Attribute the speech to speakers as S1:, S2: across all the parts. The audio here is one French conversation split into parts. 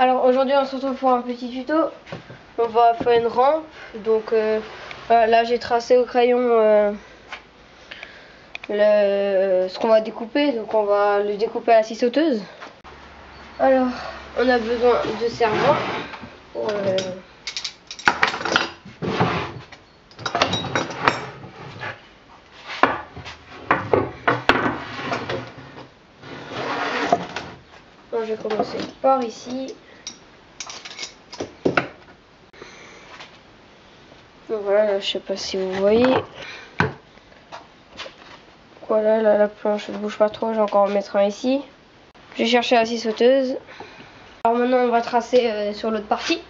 S1: Alors aujourd'hui on se retrouve pour un petit tuto. On va faire une rampe. Donc voilà, là j'ai tracé au crayon ce qu'on va découper. Donc on va le découper à la scie sauteuse. Alors on a besoin de serre-joint pour Bon, je vais commencer par ici. Donc voilà, là, je sais pas si vous voyez. Voilà, là, la planche ne bouge pas trop, j'ai encore en mettre un ici. J'ai cherché la scie sauteuse. Alors maintenant on va tracer sur l'autre partie.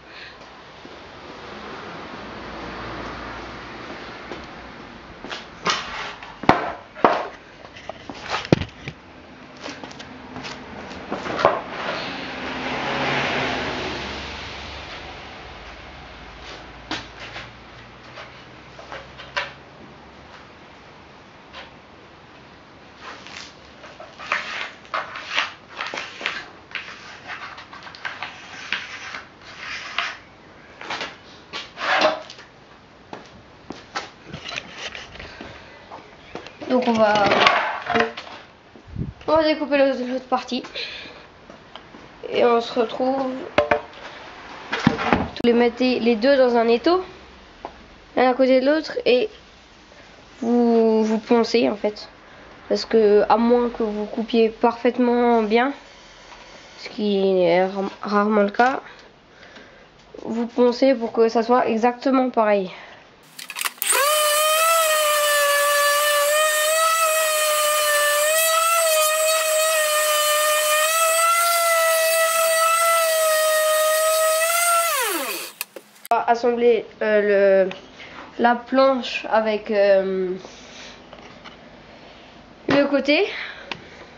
S1: Donc on va découper l'autre partie et on se retrouve. Vous les mettez les deux dans un étau, l'un à côté de l'autre, et vous poncez en fait, parce que à moins que vous coupiez parfaitement bien, ce qui est rarement le cas, vous poncez pour que ça soit exactement pareil. On va assembler la planche avec le côté.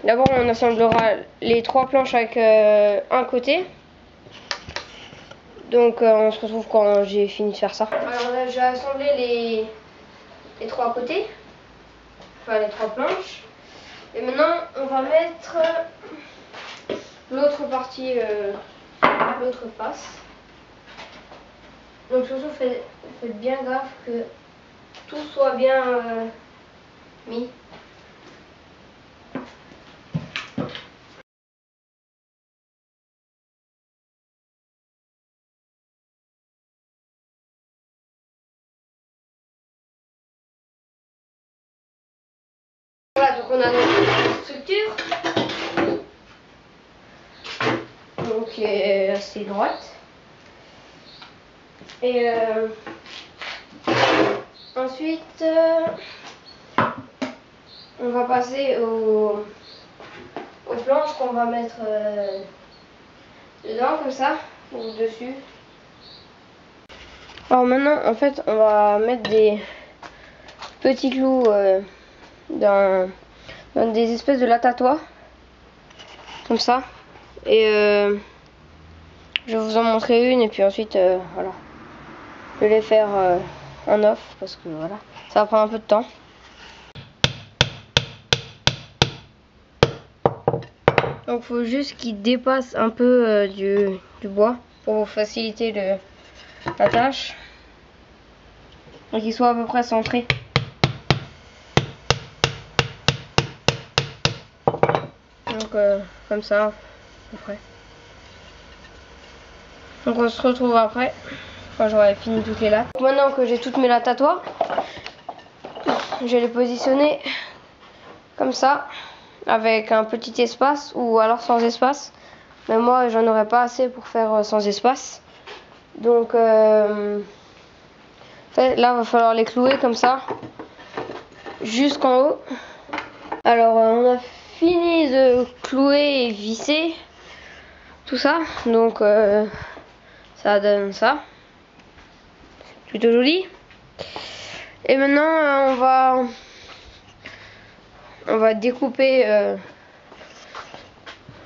S1: D'abord on assemblera les trois planches avec un côté. Donc on se retrouve quand j'ai fini de faire ça. Alors là j'ai assemblé les trois côtés, enfin les trois planches. Et maintenant on va mettre l'autre partie, l'autre face. Donc surtout faites bien gaffe que tout soit bien mis. Voilà, donc on a notre structure. Donc qui est assez droite. Et ensuite on va passer aux planches qu'on va mettre dedans comme ça, ou dessus. Alors maintenant en fait on va mettre des petits clous dans des espèces de latatois comme ça, et je vais vous en montrer une, et puis ensuite voilà, je vais les faire en off parce que voilà, ça va prendre un peu de temps. Donc il faut juste qu'il dépasse un peu du bois pour vous faciliter la tâche, et qu'il soit à peu près centré. Donc comme ça à peu près. Donc on se retrouve après quand j'aurai fini toutes les lattes. Donc maintenant que j'ai toutes mes lattes à toi, je vais les positionner comme ça, avec un petit espace ou alors sans espace. Mais moi j'en aurais pas assez pour faire sans espace. Donc là va falloir les clouer comme ça jusqu'en haut. Alors on a fini de clouer et visser tout ça, donc ça donne ça, plutôt joli. Et maintenant on va découper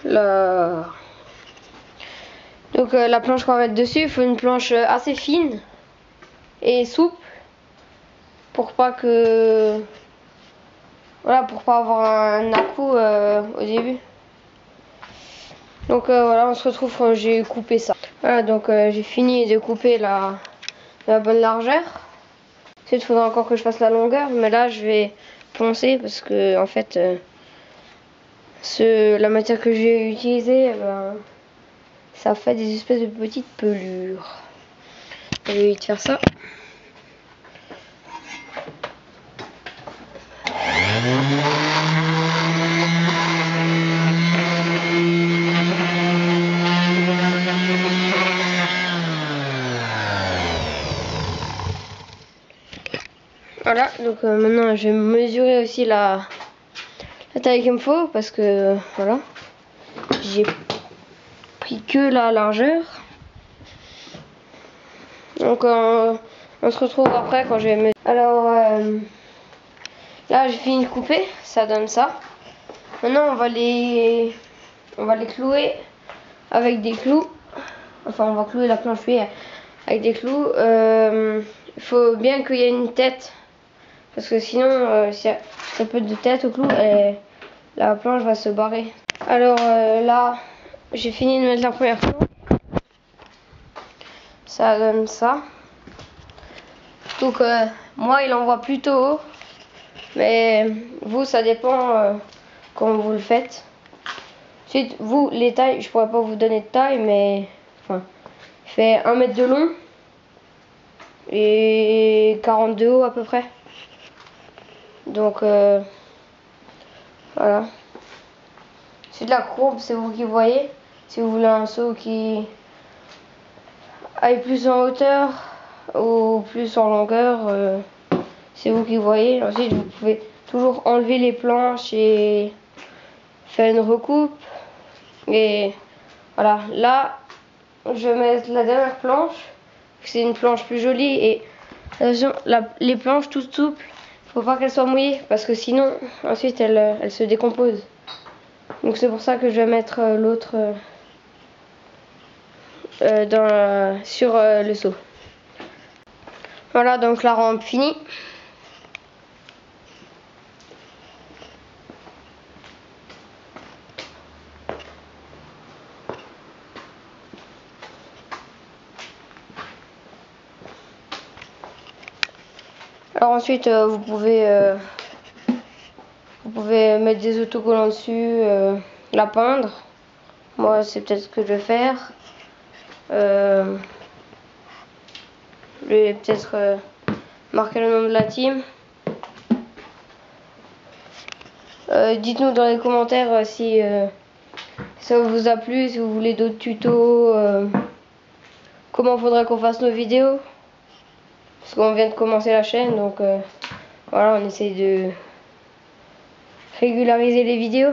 S1: la planche qu'on va mettre dessus. Il faut une planche assez fine et souple pour pas que, voilà, pour pas avoir un à-coup au début. Donc voilà, on se retrouve quand j'ai coupé ça. Voilà, donc j'ai fini de couper la bonne largeur. Ensuite, il faudra encore que je fasse la longueur, mais là je vais poncer parce que en fait la matière que j'ai utilisée, ça fait des espèces de petites pelures. Je vais vite faire ça. Voilà, donc maintenant je vais mesurer aussi la taille qu'il me faut parce que voilà, j'ai pris que la largeur. Donc on se retrouve après quand je vais mesurer. Alors là j'ai fini de couper, ça donne ça. Maintenant on va les clouer avec des clous. Enfin on va clouer la planche avec des clous. Il faut bien qu'il y ait une tête. Parce que sinon, s'il y a très peu de tête au clou, la planche va se barrer. Alors là, j'ai fini de mettre la première planche. Ça donne ça. Donc moi, il envoie plutôt haut. Mais vous, ça dépend comment vous le faites. Ensuite, vous, les tailles, je pourrais pas vous donner de taille, mais enfin, il fait 1 mètre de long et 40 de haut à peu près. Donc voilà. C'est de la courbe, c'est vous qui voyez. Si vous voulez un seau qui aille plus en hauteur ou plus en longueur, c'est vous qui voyez. Ensuite, vous pouvez toujours enlever les planches et faire une recoupe. Et voilà, là, je vais mettre la dernière planche. C'est une planche plus jolie et attention, les planches toutes souples, faut pas qu'elles soient mouillées parce que sinon, ensuite, elles se décomposent. Donc c'est pour ça que je vais mettre l'autre sur le seau. Voilà, donc la rampe finie. Alors ensuite vous pouvez mettre des autocollants dessus, la peindre. Moi c'est peut-être ce que je vais faire. Je vais peut-être marquer le nom de la team. Dites-nous dans les commentaires si ça vous a plu, si vous voulez d'autres tutos, comment faudrait qu'on fasse nos vidéos. Parce qu'on vient de commencer la chaîne, donc voilà, on essaye de régulariser les vidéos.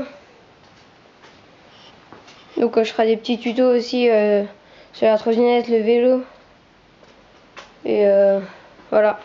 S1: Donc je ferai des petits tutos aussi sur la trottinette, le vélo. Et voilà.